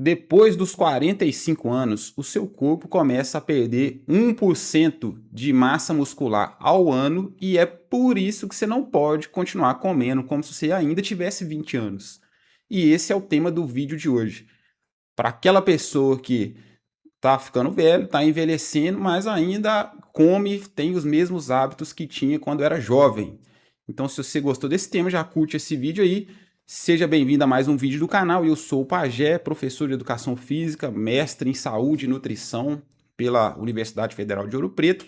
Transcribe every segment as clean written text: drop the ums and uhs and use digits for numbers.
Depois dos 45 anos, o seu corpo começa a perder 1% de massa muscular ao ano e é por isso que você não pode continuar comendo como se você ainda tivesse 20 anos. E esse é o tema do vídeo de hoje. Para aquela pessoa que tá ficando velho, tá envelhecendo, mas ainda come, tem os mesmos hábitos que tinha quando era jovem. Então, se você gostou desse tema, já curte esse vídeo aí. Seja bem-vindo a mais um vídeo do canal. Eu sou o Pajé, professor de Educação Física, mestre em Saúde e Nutrição pela Universidade Federal de Ouro Preto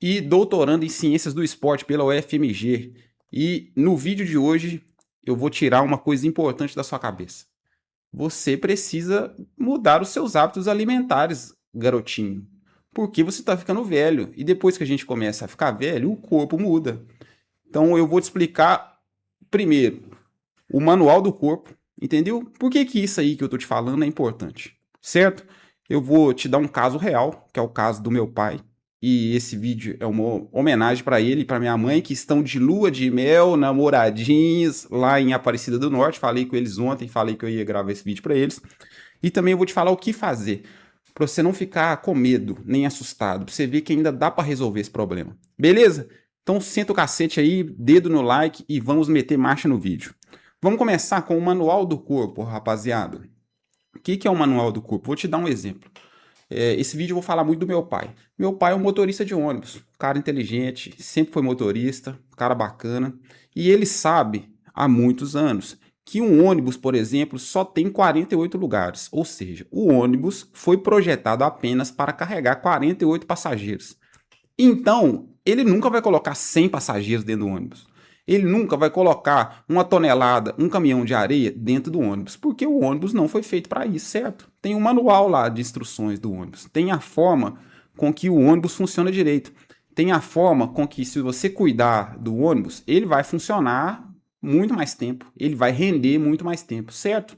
e doutorando em Ciências do Esporte pela UFMG. E no vídeo de hoje eu vou tirar uma coisa importante da sua cabeça. Você precisa mudar os seus hábitos alimentares, garotinho. Porque você está ficando velho. E depois que a gente começa a ficar velho, o corpo muda. Então eu vou te explicar primeiro o manual do corpo, entendeu? Por que isso aí que eu tô te falando é importante, certo? Eu vou te dar um caso real, que é o caso do meu pai. E esse vídeo é uma homenagem para ele e para minha mãe, que estão de lua de mel, namoradinhos, lá em Aparecida do Norte. Falei com eles ontem, falei que eu ia gravar esse vídeo para eles. E também eu vou te falar o que fazer, para você não ficar com medo, nem assustado, para você ver que ainda dá para resolver esse problema. Beleza? Então senta o cacete aí, dedo no like e vamos meter marcha no vídeo. Vamos começar com o manual do corpo, rapaziada. O que é o manual do corpo? Vou te dar um exemplo. Esse vídeo eu vou falar muito do meu pai. Meu pai é um motorista de ônibus, cara inteligente, sempre foi motorista, cara bacana. E ele sabe, há muitos anos, que um ônibus, por exemplo, só tem 48 lugares. Ou seja, o ônibus foi projetado apenas para carregar 48 passageiros. Então, ele nunca vai colocar 100 passageiros dentro do ônibus. Ele nunca vai colocar uma tonelada, um caminhão de areia dentro do ônibus, porque o ônibus não foi feito para isso, certo? Tem um manual lá de instruções do ônibus, tem a forma com que o ônibus funciona direito, tem a forma com que, se você cuidar do ônibus, ele vai funcionar muito mais tempo, ele vai render muito mais tempo, certo?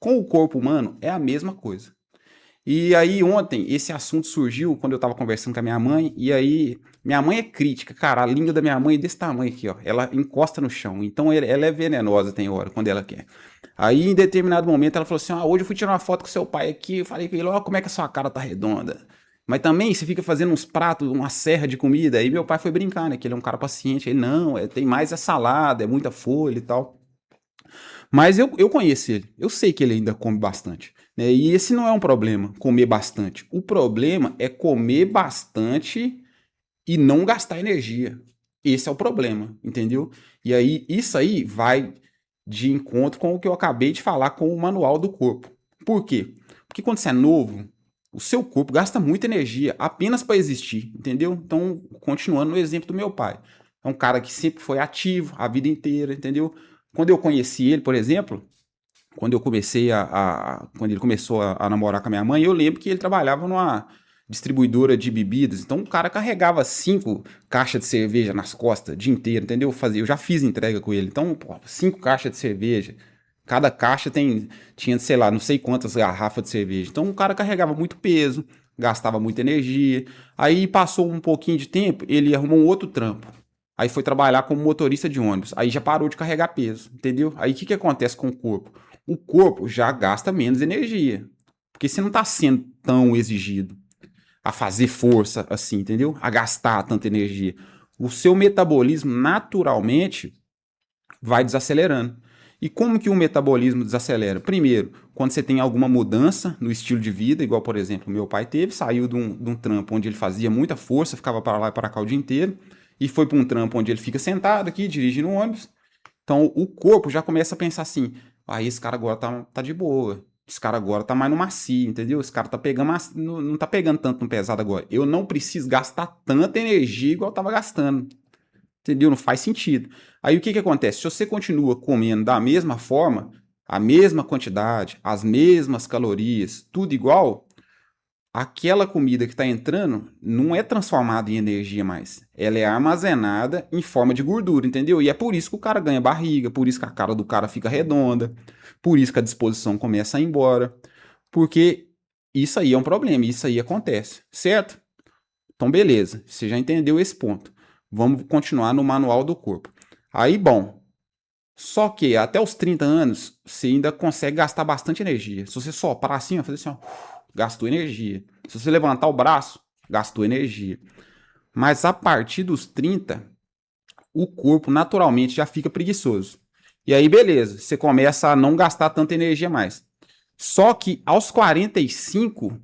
Com o corpo humano é a mesma coisa. E aí ontem esse assunto surgiu quando eu estava conversando com a minha mãe, e aí minha mãe é crítica, cara, a língua da minha mãe é desse tamanho aqui, ó, ela encosta no chão, então ela é venenosa tem hora, quando ela quer. Aí em determinado momento ela falou assim, hoje eu fui tirar uma foto com seu pai aqui, eu falei com ele, como é que a sua cara tá redonda. Mas também você fica fazendo uns pratos, uma serra de comida, aí meu pai foi brincar, né, que ele é um cara paciente, ele não, tem mais salada, é muita folha e tal. Mas eu conheço ele, eu sei que ele ainda come bastante, né? E esse não é um problema, comer bastante. O problema é comer bastante e não gastar energia. Esse é o problema, entendeu? E aí, isso aí vai de encontro com o que eu acabei de falar com o manual do corpo. Por quê? Porque quando você é novo, o seu corpo gasta muita energia apenas para existir, entendeu? Então, continuando no exemplo do meu pai. É um cara que sempre foi ativo a vida inteira, entendeu? Quando eu conheci ele, por exemplo, quando eu comecei quando ele começou a namorar com a minha mãe, eu lembro que ele trabalhava numa distribuidora de bebidas. Então o cara carregava 5 caixas de cerveja nas costas o dia inteiro, entendeu? Eu já fiz entrega com ele. Então, pô, 5 caixas de cerveja. Cada caixa tinha, sei lá, não sei quantas garrafas de cerveja. Então o cara carregava muito peso, gastava muita energia. Aí passou um pouquinho de tempo, ele arrumou um outro trampo. Aí foi trabalhar como motorista de ônibus. Aí já parou de carregar peso, entendeu? Aí o que acontece com o corpo? O corpo já gasta menos energia. Porque você não está sendo tão exigido a fazer força assim, entendeu? A gastar tanta energia. O seu metabolismo naturalmente vai desacelerando. E como que o metabolismo desacelera? Primeiro, quando você tem alguma mudança no estilo de vida, igual, por exemplo, meu pai teve, saiu de um trampo onde ele fazia muita força, ficava para lá e para cá o dia inteiro, e foi para um trampo onde ele fica sentado aqui, dirigindo um ônibus. Então, o corpo já começa a pensar assim, esse cara agora tá de boa, esse cara agora tá mais no macio, entendeu? Esse cara tá pegando, não tá pegando tanto no pesado agora. Eu não preciso gastar tanta energia igual eu tava gastando. Entendeu? Não faz sentido. Aí o que acontece? Se você continua comendo da mesma forma, a mesma quantidade, as mesmas calorias, tudo igual, aquela comida que está entrando não é transformada em energia mais. Ela é armazenada em forma de gordura, entendeu? E é por isso que o cara ganha barriga, por isso que a cara do cara fica redonda, por isso que a disposição começa a ir embora. Porque isso aí é um problema, isso aí acontece, certo? Então, beleza, você já entendeu esse ponto. Vamos continuar no manual do corpo. Aí, bom, Só que até os 30 anos, você ainda consegue gastar bastante energia. Se você soprar assim, ó, fazer assim, ó, gastou energia. Se você levantar o braço, gastou energia. Mas a partir dos 30, o corpo naturalmente já fica preguiçoso. E aí, beleza, você começa a não gastar tanta energia mais. Só que aos 45,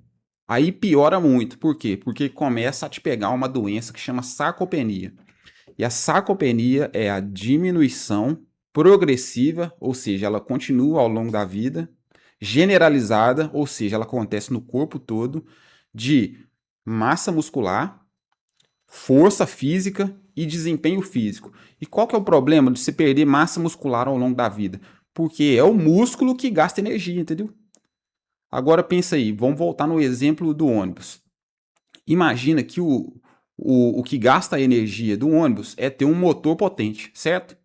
aí piora muito. Por quê? Porque começa a te pegar uma doença que chama sarcopenia. E a sarcopenia é a diminuição progressiva, ou seja, ela continua ao longo da vida, generalizada, ou seja, ela acontece no corpo todo, de massa muscular, força física e desempenho físico. E qual que é o problema de você perder massa muscular ao longo da vida? Porque é o músculo que gasta energia, entendeu? Agora pensa aí, vamos voltar no exemplo do ônibus. Imagina que o que gasta a energia do ônibus é ter um motor potente, certo?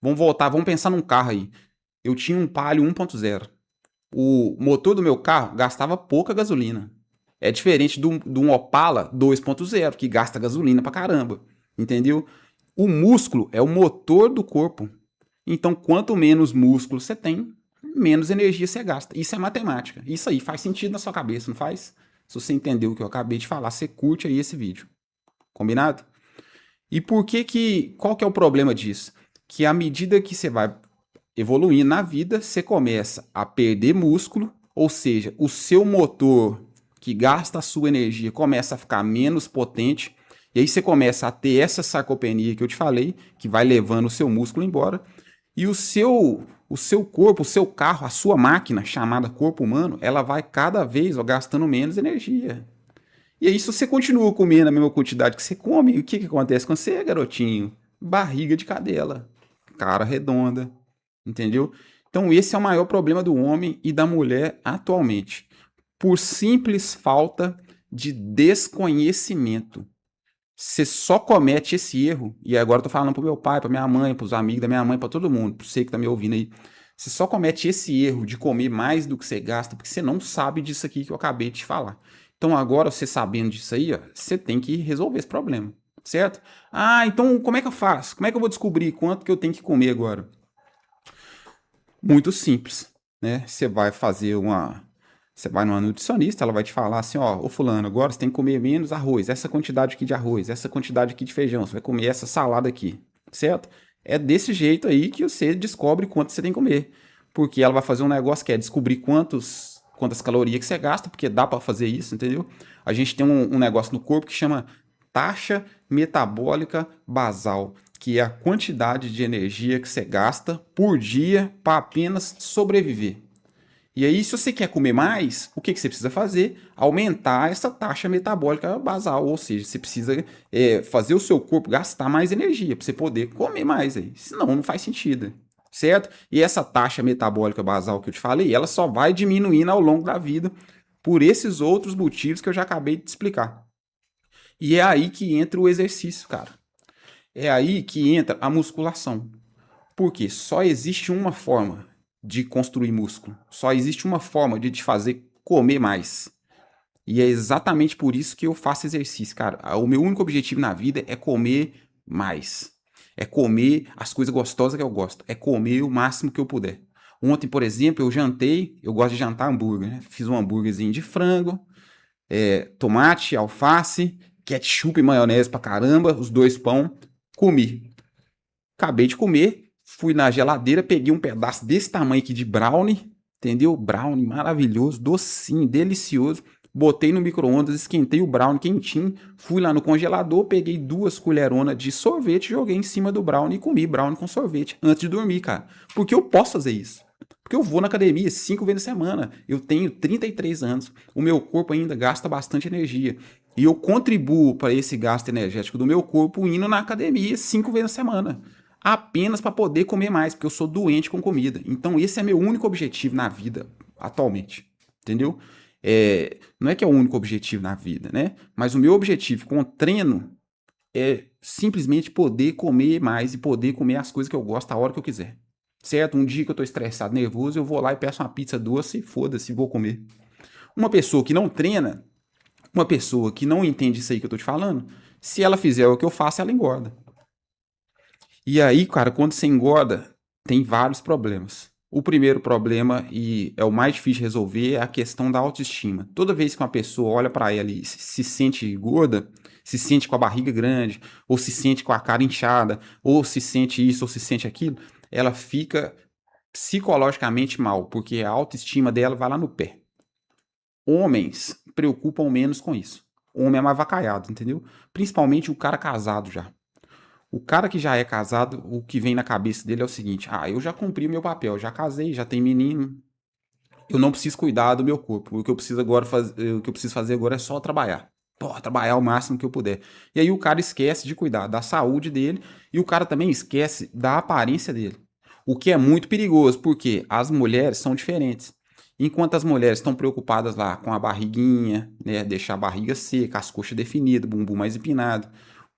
Vamos voltar, vamos pensar num carro aí. Eu tinha um Palio 1.0. O motor do meu carro gastava pouca gasolina. É diferente de um Opala 2.0, que gasta gasolina pra caramba. Entendeu? O músculo é o motor do corpo. Então, quanto menos músculo você tem, menos energia você gasta. Isso é matemática. Isso aí faz sentido na sua cabeça, não faz? Se você entendeu o que eu acabei de falar, você curte aí esse vídeo. Combinado? E por que que... Qual que é o problema disso? Que à medida que você vai evoluindo na vida, você começa a perder músculo, ou seja, o seu motor que gasta a sua energia começa a ficar menos potente, e aí você começa a ter essa sarcopenia que eu te falei, que vai levando o seu músculo embora, e o seu corpo, o seu carro, a sua máquina, chamada corpo humano, ela vai cada vez gastando menos energia. E aí, se você continua comendo a mesma quantidade que você come, o que, que acontece com você, garotinho? Barriga de cadela, cara redonda, entendeu? Então, esse é o maior problema do homem e da mulher atualmente, por simples falta de desconhecimento. Você só comete esse erro, e agora eu tô falando pro meu pai, pra minha mãe, pros amigos da minha mãe, pra todo mundo, pra você que tá me ouvindo aí. Você só comete esse erro de comer mais do que você gasta, porque você não sabe disso aqui que eu acabei de te falar. Então agora, você sabendo disso aí, ó, você tem que resolver esse problema, certo? Ah, então como é que eu faço? Como é que eu vou descobrir quanto que eu tenho que comer agora? Muito simples, né? Você vai numa nutricionista, ela vai te falar assim, ó, ô fulano, agora você tem que comer menos arroz, essa quantidade aqui de arroz, essa quantidade aqui de feijão, você vai comer essa salada aqui, certo? É desse jeito aí que você descobre quanto você tem que comer, porque ela vai fazer um negócio que é descobrir quantas calorias que você gasta, porque dá para fazer isso, entendeu? A gente tem um negócio no corpo que chama taxa metabólica basal, que é a quantidade de energia que você gasta por dia para apenas sobreviver. E aí, se você quer comer mais, o que, que você precisa fazer? Aumentar essa taxa metabólica basal, ou seja, você precisa fazer o seu corpo gastar mais energia para você poder comer mais. Aí. Senão, não faz sentido, certo? E essa taxa metabólica basal que eu te falei, ela só vai diminuindo ao longo da vida por esses outros motivos que eu já acabei de te explicar. E é aí que entra o exercício, cara. É aí que entra a musculação. Porque só existe uma forma de construir músculo. Só existe uma forma de te fazer comer mais. E é exatamente por isso que eu faço exercício, cara. O meu único objetivo na vida é comer mais. É comer as coisas gostosas que eu gosto. É comer o máximo que eu puder. Ontem, por exemplo, eu jantei. Eu gosto de jantar hambúrguer, né? Fiz um hambúrguerzinho de frango, tomate, alface, ketchup e maionese pra caramba, os dois pão. Comi. Acabei de comer, fui na geladeira, peguei um pedaço desse tamanho aqui de brownie, entendeu? Brownie maravilhoso, docinho, delicioso. Botei no micro-ondas, esquentei o brownie quentinho, fui lá no congelador, peguei 2 colheronas de sorvete, joguei em cima do brownie e comi brownie com sorvete antes de dormir, cara. Porque eu posso fazer isso. Porque eu vou na academia 5 vezes na semana. Eu tenho 33 anos. O meu corpo ainda gasta bastante energia. E eu contribuo para esse gasto energético do meu corpo indo na academia 5 vezes na semana apenas para poder comer mais, porque eu sou doente com comida. Então, esse é meu único objetivo na vida atualmente. Entendeu? Não é que é o único objetivo na vida, né? Mas o meu objetivo com o treino é simplesmente poder comer mais e poder comer as coisas que eu gosto a hora que eu quiser. Certo? Um dia que eu tô estressado, nervoso, eu vou lá e peço uma pizza doce e foda-se, vou comer. Uma pessoa que não treina, uma pessoa que não entende isso aí que eu tô te falando, se ela fizer o que eu faço, ela engorda. E aí, cara, quando você engorda, Tem vários problemas. O primeiro problema, e é o mais difícil de resolver, é a questão da autoestima. Toda vez que uma pessoa olha para ela e se sente gorda, se sente com a barriga grande, ou se sente com a cara inchada, ou se sente isso, ou se sente aquilo, ela fica psicologicamente mal, porque a autoestima dela vai lá no pé. Homens preocupam menos com isso. O homem é mais vacaiado, entendeu? Principalmente o cara casado já. O cara que já é casado, o que vem na cabeça dele é o seguinte: ah, eu já cumpri o meu papel, já casei, já tenho menino, eu não preciso cuidar do meu corpo. O que eu preciso agora fazer, o que eu preciso fazer agora é só trabalhar. Pô, trabalhar o máximo que eu puder. E aí o cara esquece de cuidar da saúde dele e o cara também esquece da aparência dele. O que é muito perigoso, porque as mulheres são diferentes. Enquanto as mulheres estão preocupadas lá com a barriguinha, né, deixar a barriga seca, as coxas definidas, bumbum mais empinado,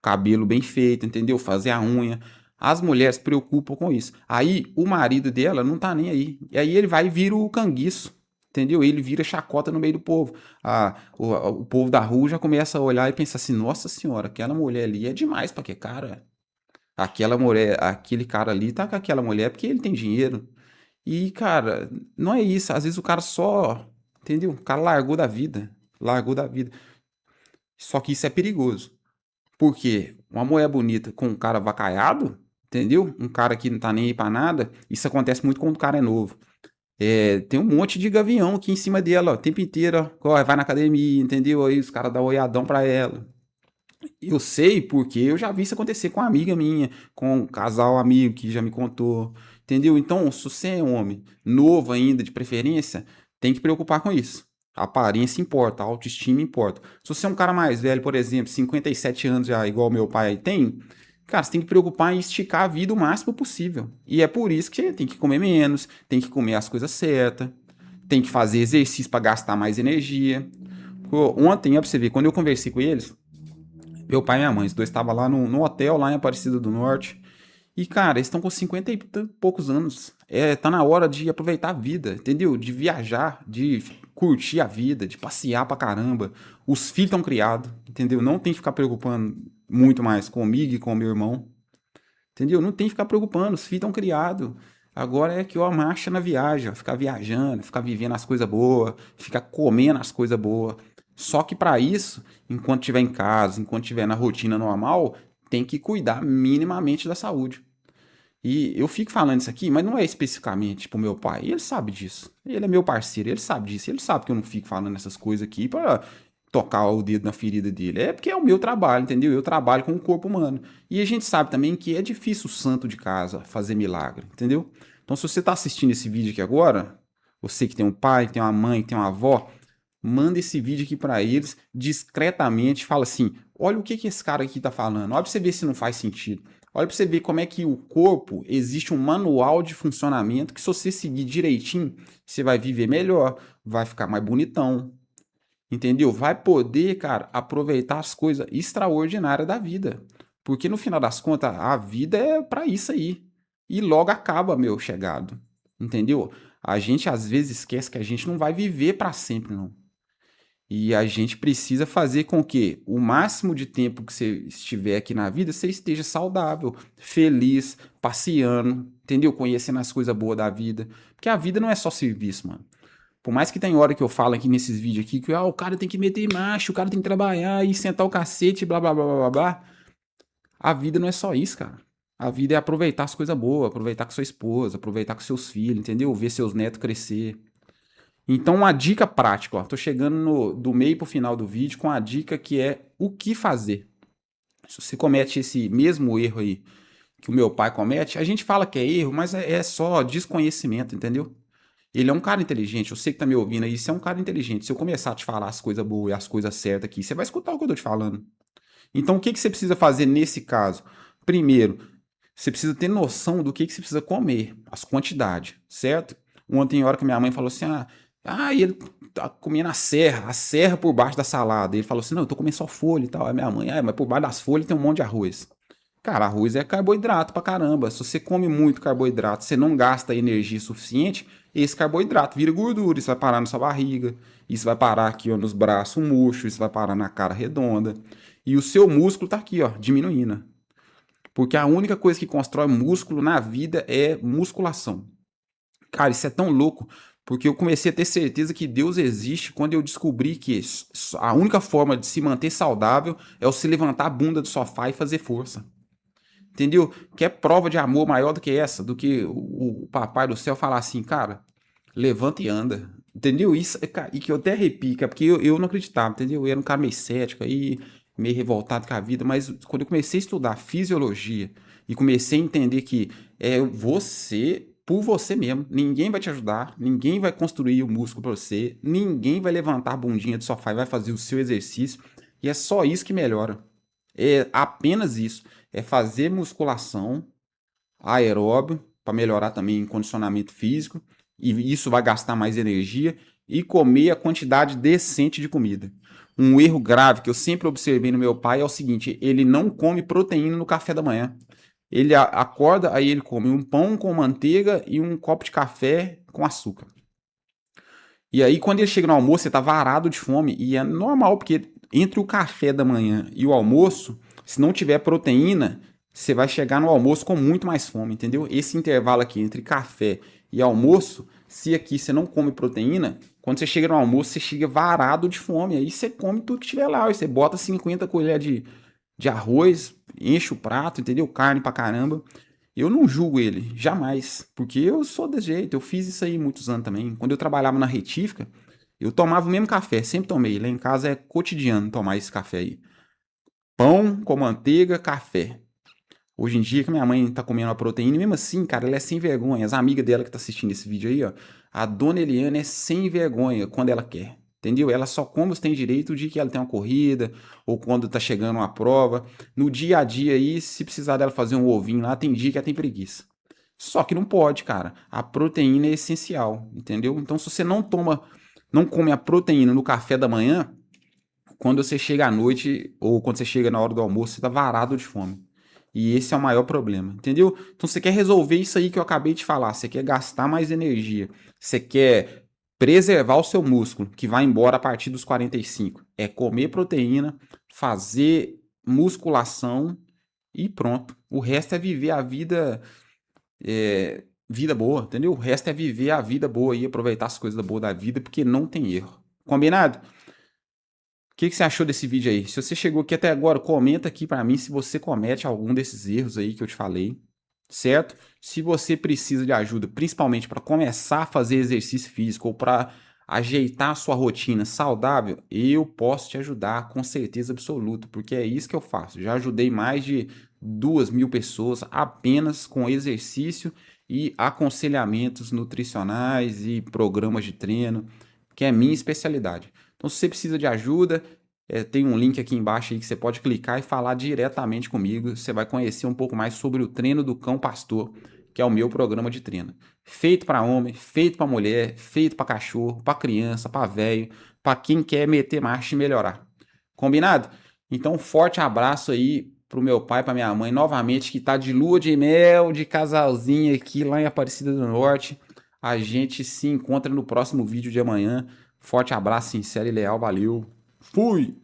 cabelo bem feito, entendeu? Fazer a unha. As mulheres se preocupam com isso. Aí o marido dela não tá nem aí. E aí ele vai e vira o canguiço. Entendeu? Ele vira chacota no meio do povo. O povo da rua já começa a olhar e pensar assim: nossa senhora, aquela mulher ali é demais pra que cara? Aquela mulher, aquele cara ali tá com aquela mulher porque ele tem dinheiro. E, cara, não é isso. Às vezes o cara só. Entendeu? O cara largou da vida. Largou da vida. Só que isso é perigoso. Porque uma mulher bonita com um cara vacaiado, entendeu? Um cara que não tá nem aí pra nada, isso acontece muito quando o cara é novo. É, tem um monte de gavião aqui em cima dela, ó, o tempo inteiro, ó, vai na academia, entendeu? Aí os caras dão olhadão pra ela. Eu sei porque eu já vi isso acontecer com uma amiga minha, com um casal amigo que já me contou, entendeu? Então, se você é um homem novo ainda, de preferência, tem que preocupar com isso. A aparência importa, a autoestima importa. Se você é um cara mais velho, por exemplo, 57 anos já, igual meu pai tem, cara, você tem que preocupar em esticar a vida o máximo possível. E é por isso que tem que comer menos, tem que comer as coisas certas, tem que fazer exercício para gastar mais energia. Ontem, ó, pra você ver, quando eu conversei com eles, meu pai e minha mãe, os dois estavam lá no hotel, lá em Aparecida do Norte. E, cara, eles estão com 50 e poucos anos. Tá na hora de aproveitar a vida, entendeu? De viajar, de curtir a vida, de passear pra caramba. Os filhos estão criados, entendeu? Não tem que ficar preocupando muito mais comigo e com o meu irmão, entendeu? Não tem que ficar preocupando, os filhos estão criados. Agora é que ó, marcha na viagem, ó, ficar viajando, ficar vivendo as coisas boas, ficar comendo as coisas boas. Só que para isso, enquanto estiver em casa, enquanto estiver na rotina normal, tem que cuidar minimamente da saúde. E eu fico falando isso aqui, mas não é especificamente pro meu pai. Ele sabe disso. Ele é meu parceiro, ele sabe disso. Ele sabe que eu não fico falando essas coisas aqui para tocar o dedo na ferida dele. É porque é o meu trabalho, entendeu? Eu trabalho com o corpo humano. E a gente sabe também que é difícil o santo de casa fazer milagre, entendeu? Então, se você tá assistindo esse vídeo aqui agora, você que tem um pai, que tem uma mãe, que tem uma avó, manda esse vídeo aqui para eles discretamente, fala assim: olha o que que esse cara aqui tá falando, olha para você ver se não faz sentido. Olha para você ver como é que o corpo existe um manual de funcionamento que se você seguir direitinho, você vai viver melhor, vai ficar mais bonitão, entendeu? Vai poder, cara, aproveitar as coisas extraordinárias da vida. Porque no final das contas, a vida é para isso aí. E logo acaba, meu chegado. Entendeu? A gente às vezes esquece que a gente não vai viver para sempre, não. E a gente precisa fazer com que o máximo de tempo que você estiver aqui na vida, você esteja saudável, feliz, passeando, entendeu? Conhecendo as coisas boas da vida. Porque a vida não é só serviço, mano. Por mais que tem hora que eu falo aqui nesses vídeos aqui que o cara tem que meter marcha, o cara tem que trabalhar e sentar o cacete, blá blá blá blá blá. A vida não é só isso, cara. A vida é aproveitar as coisas boas, aproveitar com sua esposa, aproveitar com seus filhos, entendeu? Ver seus netos crescer. Então, uma dica prática, ó. Tô chegando do meio pro final do vídeo com a dica que é o que fazer. Se você comete esse mesmo erro aí que o meu pai comete, a gente fala que é erro, mas é só desconhecimento, entendeu? Ele é um cara inteligente, eu sei que tá me ouvindo aí, você é um cara inteligente. Se eu começar a te falar as coisas boas e as coisas certas aqui, você vai escutar o que eu tô te falando. Então, o que que você precisa fazer nesse caso? Primeiro, você precisa ter noção do que você precisa comer, as quantidades, certo? Ontem, hora que minha mãe falou assim: e ele tá comendo a serra por baixo da salada. E ele falou assim: não, eu tô comendo só folha e tal. Aí minha mãe: mas por baixo das folhas tem um monte de arroz. Cara, arroz é carboidrato pra caramba. Se você come muito carboidrato, você não gasta energia suficiente, esse carboidrato vira gordura. Isso vai parar na sua barriga, isso vai parar aqui ó, nos braços murchos, isso vai parar na cara redonda. E o seu músculo tá aqui, ó, diminuindo. Porque a única coisa que constrói músculo na vida é musculação. Cara, isso é tão louco, porque eu comecei a ter certeza que Deus existe quando eu descobri que a única forma de se manter saudável é você levantar a bunda do sofá e fazer força. Entendeu? Quer prova de amor maior do que essa? Do que o papai do céu falar assim, cara, levanta e anda. Entendeu? Isso, cara, e que eu até arrepio, porque eu não acreditava, entendeu? Eu era um cara meio cético aí, meio revoltado com a vida, mas quando eu comecei a estudar fisiologia e comecei a entender que é você por você mesmo, ninguém vai te ajudar, ninguém vai construir o músculo pra você, ninguém vai levantar a bundinha do sofá e vai fazer o seu exercício, e é só isso que melhora. É apenas isso. É fazer musculação aeróbio para melhorar também o condicionamento físico, e isso vai gastar mais energia, e comer a quantidade decente de comida. Um erro grave que eu sempre observei no meu pai é o seguinte: ele não come proteína no café da manhã. Ele acorda, aí ele come um pão com manteiga e um copo de café com açúcar. E aí, quando ele chega no almoço, ele tá varado de fome. E é normal, porque entre o café da manhã e o almoço, se não tiver proteína, você vai chegar no almoço com muito mais fome, entendeu? Esse intervalo aqui entre café e almoço, se aqui você não come proteína, quando você chega no almoço, você chega varado de fome. Aí você come tudo que tiver lá. Aí você bota 50 colheres de arroz, enche o prato, entendeu? Carne pra caramba. Eu não julgo ele, jamais, porque eu sou desse jeito, eu fiz isso aí muitos anos também. Quando eu trabalhava na retífica, eu tomava o mesmo café, sempre tomei. Lá em casa é cotidiano tomar esse café aí. Pão com manteiga, café. Hoje em dia que minha mãe tá comendo uma proteína, e mesmo assim, cara, ela é sem vergonha. As amigas dela que tá assistindo esse vídeo aí, ó, a dona Eliana é sem vergonha quando ela quer. Entendeu? Ela só come se tem direito de que ela tem uma corrida ou quando tá chegando uma prova. No dia a dia aí, se precisar dela fazer um ovinho lá, tem dia que ela tem preguiça. Só que não pode, cara. A proteína é essencial, entendeu? Então, se você não toma, não come a proteína no café da manhã, quando você chega à noite ou quando você chega na hora do almoço, você tá varado de fome. E esse é o maior problema, entendeu? Então você quer resolver isso aí que eu acabei de falar, você quer gastar mais energia, você quer preservar o seu músculo, que vai embora a partir dos 45. É comer proteína, fazer musculação e pronto. O resto é viver a vida, vida boa, entendeu? O resto é viver a vida boa e aproveitar as coisas boas da vida, porque não tem erro. Combinado? Que você achou desse vídeo aí? Se você chegou aqui até agora, comenta aqui pra mim se você comete algum desses erros aí que eu te falei, certo? Se você precisa de ajuda, principalmente para começar a fazer exercício físico ou para ajeitar a sua rotina saudável, eu posso te ajudar com certeza absoluta, porque é isso que eu faço. Já ajudei mais de 2.000 pessoas apenas com exercício e aconselhamentos nutricionais e programas de treino, que é minha especialidade. Então, se você precisa de ajuda, tem um link aqui embaixo aí que você pode clicar e falar diretamente comigo. Você vai conhecer um pouco mais sobre o treino do cão pastor, que é o meu programa de treino. Feito para homem, feito para mulher, feito para cachorro, para criança, para velho, para quem quer meter marcha e melhorar. Combinado? Então, um forte abraço aí pro meu pai, para minha mãe, novamente, que tá de lua de mel, de casalzinho aqui lá em Aparecida do Norte. A gente se encontra no próximo vídeo de amanhã. Forte abraço sincero e leal, valeu. Fui!